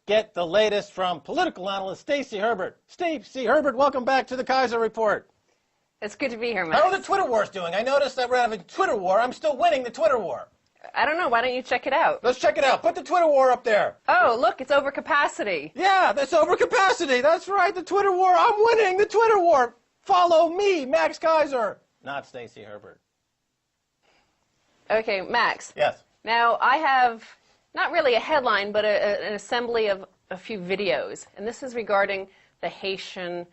get the latest from political analyst Stacey Herbert. Stacey Herbert, welcome back to the Keiser Report. It's good to be here, Max. How are the Twitter wars doing? I noticed that we're having a Twitter war. I'm still winning the Twitter war. I don't know. Why don't you check it out? Let's check it out. Put the Twitter war up there. Oh, look, it's over capacity. Yeah, that's over capacity. That's right, the Twitter war. I'm winning the Twitter war. Follow me, Max Keiser, not Stacey Herbert. Okay, Max. Yes. Now, I have not really a headline, but an assembly of a few videos. And this is regarding the Haitian,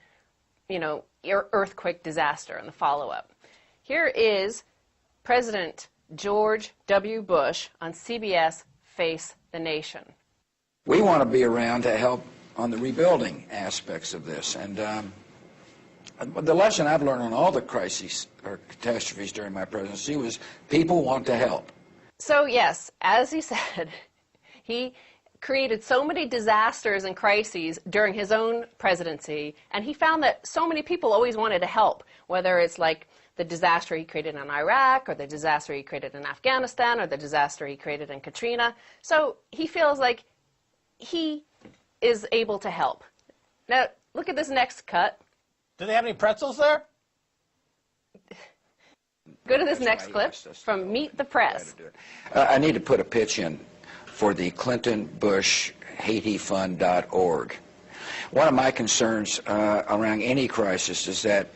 earthquake disaster and the follow-up. Here is President George W. Bush on CBS Face the Nation. We want to be around to help on the rebuilding aspects of this. And the lesson I've learned on all the crises or catastrophes during my presidency was people want to help. So, yes, as he said, he created so many disasters and crises during his own presidency, and he found that so many people always wanted to help, whether it's like the disaster he created in Iraq, or the disaster he created in Afghanistan, or the disaster he created in Katrina. So he feels like he is able to help. Now, look at this next cut. Do they have any pretzels there? Go to this next clip from Meet the Press. I need to put a pitch in for the ClintonBushHaitiFund.org. One of my concerns around any crisis is that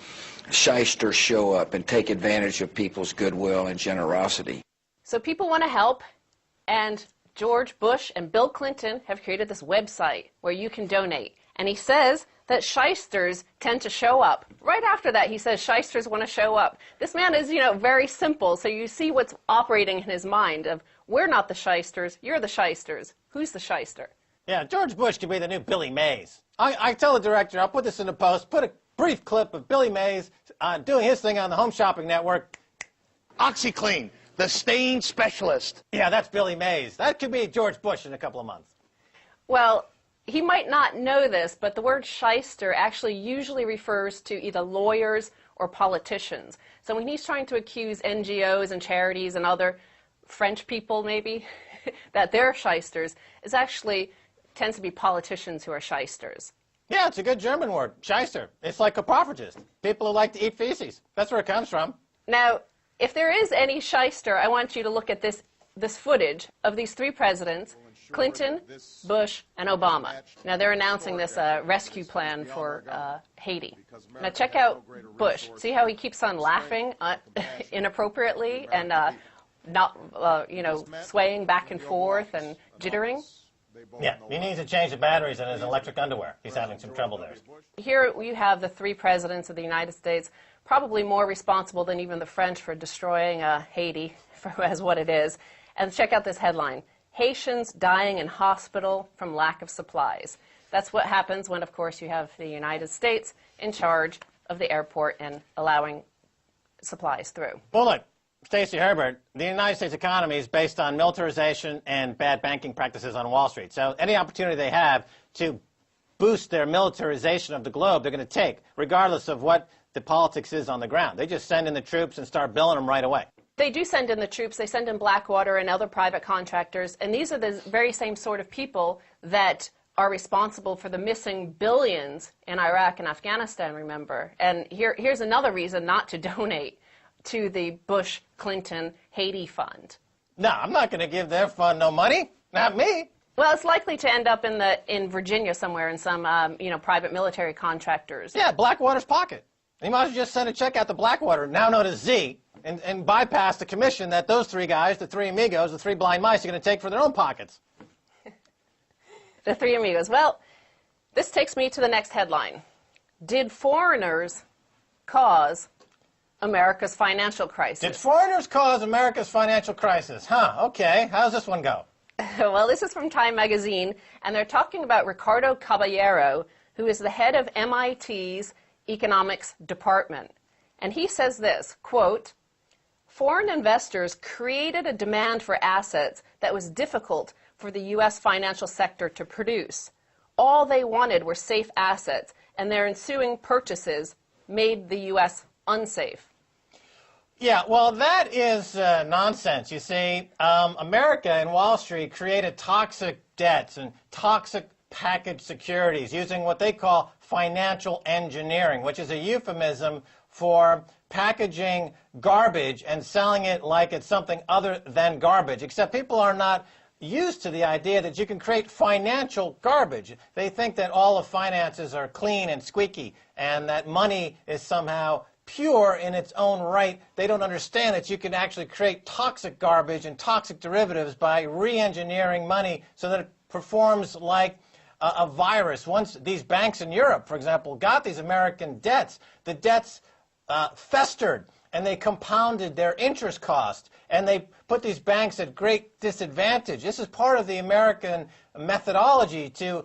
shysters show up and take advantage of people's goodwill and generosity. So people want to help, and George Bush and Bill Clinton have created this website where you can donate. And he says that shysters tend to show up. Right after that, he says shysters want to show up. This man is, very simple, so you see what's operating in his mind of, we're not the shysters, you're the shysters. Who's the shyster? Yeah, George Bush could be the new Billy Mays. I tell the director, I'll put this in the post, put a brief clip of Billy Mays doing his thing on the Home Shopping Network. OxyClean, the stain specialist. Yeah, that's Billy Mays. That could be George Bush in a couple of months. Well, he might not know this, but the word shyster actually usually refers to either lawyers or politicians. So when he's trying to accuse NGOs and charities and other French people, maybe, that they're shysters, it actually tends to be politicians who are shysters. Yeah, it's a good German word, shyster. It's like coprophagist, people who like to eat feces. That's where it comes from. Now, if there is any shyster, I want you to look at this footage of these three presidents, Clinton, Bush, and Obama. Now, they're announcing this rescue plan for Haiti. Now, check out Bush. See how he keeps on laughing inappropriately and not, swaying back and forth and jittering? Yeah, he needs to change the batteries in his electric underwear. He's having some trouble there. Here we have the three presidents of the United States, probably more responsible than even the French for destroying Haiti, as what it is. And check out this headline, Haitians dying in hospital from lack of supplies. That's what happens when, of course, you have the United States in charge of the airport and allowing supplies through. Well, look, Stacey Herbert, the United States economy is based on militarization and bad banking practices on Wall Street. So any opportunity they have to boost their militarization of the globe, they're going to take, regardless of what the politics is on the ground. They just send in the troops and start billing them right away. They do send in the troops. They send in Blackwater and other private contractors. And these are the very same sort of people that are responsible for the missing billions in Iraq and Afghanistan, remember. And here's another reason not to donate to the Bush-Clinton Haiti Fund. No, I'm not going to give their fund no money. Not me. Well, it's likely to end up in Virginia somewhere in some private military contractors. Yeah, Blackwater's pocket. You might as well just send a check out to Blackwater, now known as Z, and bypass the commission that those three guys, the three amigos, the three blind mice, are going to take for their own pockets. The three amigos. Well, this takes me to the next headline. Did foreigners cause America's financial crisis? Did foreigners cause America's financial crisis? Huh, okay. How's this one go? Well, this is from Time magazine, and they're talking about Ricardo Caballero, who is the head of MIT's economics department. And he says this, quote, foreign investors created a demand for assets that was difficult for the U.S. financial sector to produce. All they wanted were safe assets, and their ensuing purchases made the U.S. unsafe. Yeah, well, that is nonsense. You see, America and Wall Street created toxic debts and toxic packaged securities using what they call financial engineering, which is a euphemism for packaging garbage and selling it like it's something other than garbage, except people are not used to the idea that you can create financial garbage. They think that all of finances are clean and squeaky and that money is somehow pure in its own right. They don't understand that you can actually create toxic garbage and toxic derivatives by re-engineering money so that it performs like a virus. Once these banks in Europe, for example, got these American debts, the debts festered and they compounded their interest cost and they put these banks at great disadvantage. This is part of the American methodology to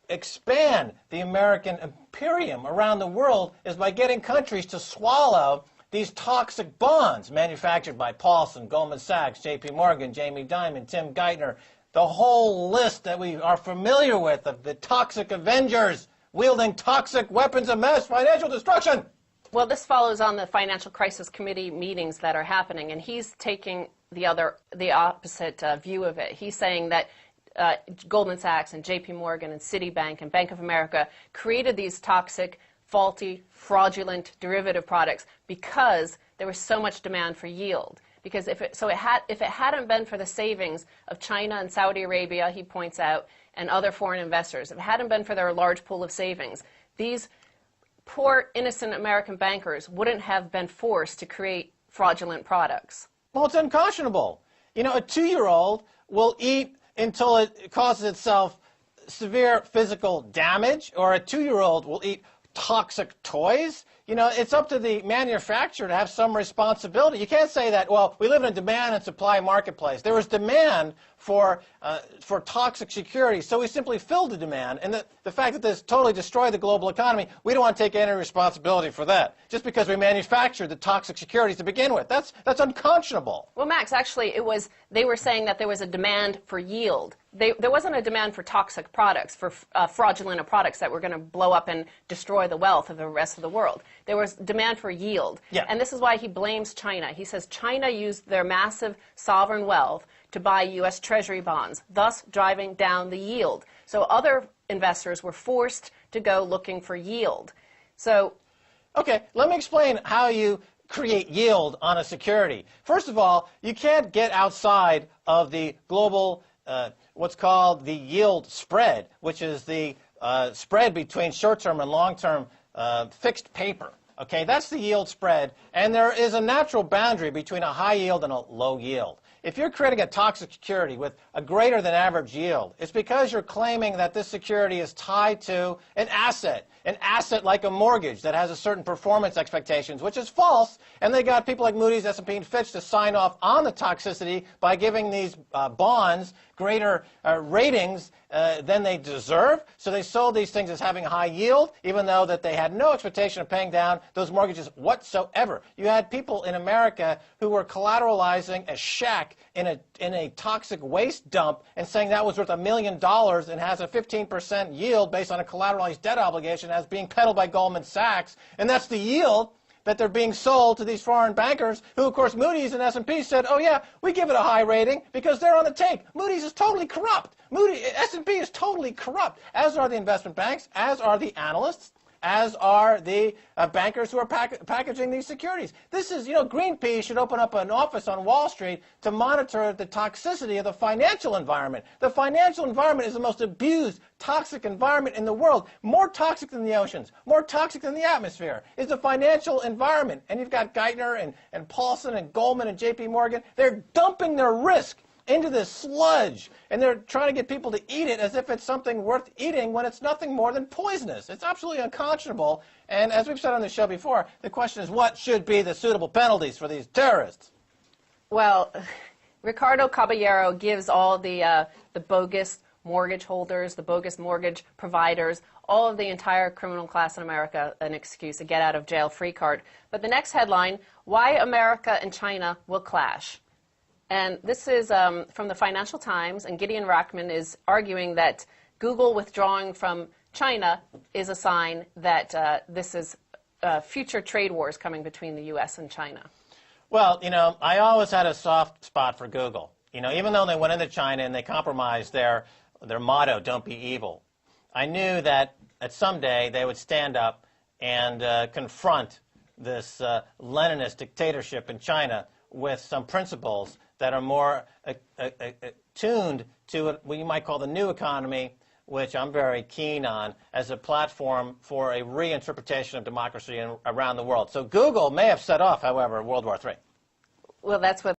expand the American imperium around the world, is by getting countries to swallow these toxic bonds manufactured by Paulson, Goldman Sachs, J.P. Morgan, Jamie Dimon, Tim Geithner, the whole list that we are familiar with of the toxic Avengers wielding toxic weapons of mass financial destruction. Well, this follows on the Financial Crisis Committee meetings that are happening, and he's taking the opposite view of it. He's saying that Goldman Sachs and J.P. Morgan and Citibank and Bank of America created these toxic, faulty, fraudulent derivative products because there was so much demand for yield. Because if it hadn't been for the savings of China and Saudi Arabia, he points out, and other foreign investors, if it hadn't been for their large pool of savings, these poor, innocent American bankers wouldn't have been forced to create fraudulent products. Well, it's unconscionable. You know, a 2-year-old will eat until it causes itself severe physical damage, or a 2-year-old will eat toxic toys. You know, it's up to the manufacturer to have some responsibility. You can't say that, well, we live in a demand and supply marketplace. There was demand for toxic securities, so we simply filled the demand. And the fact that this totally destroyed the global economy, we don't want to take any responsibility for that, just because we manufactured the toxic securities to begin with. That's unconscionable. Well, Max, actually, they were saying that there was a demand for yield. There wasn't a demand for toxic products, for fraudulent products that were going to blow up and destroy the wealth of the rest of the world. There was demand for yield. Yeah. And this is why he blames China. He says China used their massive sovereign wealth to buy U.S. Treasury bonds, thus driving down the yield. So other investors were forced to go looking for yield. So, okay, let me explain how you create yield on a security. First of all, you can't get outside of the global what's called the yield spread, which is the spread between short-term and long-term fixed paper. Okay, that's the yield spread, and there is a natural boundary between a high yield and a low yield. If you're creating a toxic security with a greater than average yield, it's because you're claiming that this security is tied to an asset like a mortgage that has a certain performance expectations, which is false, and they got people like Moody's, S&P, and Fitch to sign off on the toxicity by giving these bonds greater ratings than they deserve. So they sold these things as having a high yield, even though that they had no expectation of paying down those mortgages whatsoever. You had people in America who were collateralizing a shack in a toxic waste dump and saying that was worth $1 million and has a 15% yield based on a collateralized debt obligation as being peddled by Goldman Sachs. And that's the yield that they're being sold to these foreign bankers who, of course, Moody's and S&P said, oh, yeah, we give it a high rating because they're on the take. Moody's is totally corrupt. S&P is totally corrupt, as are the investment banks, as are the analysts, as are the bankers who are packaging these securities. This is, Greenpeace should open up an office on Wall Street to monitor the toxicity of the financial environment. The financial environment is the most abused, toxic environment in the world. More toxic than the oceans, more toxic than the atmosphere is the financial environment. And you've got Geithner and Paulson and Goldman and J.P. Morgan. They're dumping their risk into this sludge, and they're trying to get people to eat it as if it's something worth eating when it's nothing more than poisonous. It's absolutely unconscionable, and as we've said on the show before, the question is what should be the suitable penalties for these terrorists? Well, Ricardo Caballero gives all the bogus mortgage holders, the bogus mortgage providers, all of the entire criminal class in America an excuse, a get-out-of-jail-free card. But the next headline, Why America and China Will Clash. And this is from the Financial Times, and Gideon Rachman is arguing that Google withdrawing from China is a sign that this is future trade wars coming between the U.S. and China. Well, I always had a soft spot for Google. Even though they went into China and they compromised their their motto, "Don't be evil." I knew that at some day they would stand up and confront this Leninist dictatorship in China with some principles that are more tuned to what you might call the new economy, which I'm very keen on as a platform for a reinterpretation of democracy around the world. So Google may have set off, however, World War III. Well, that's what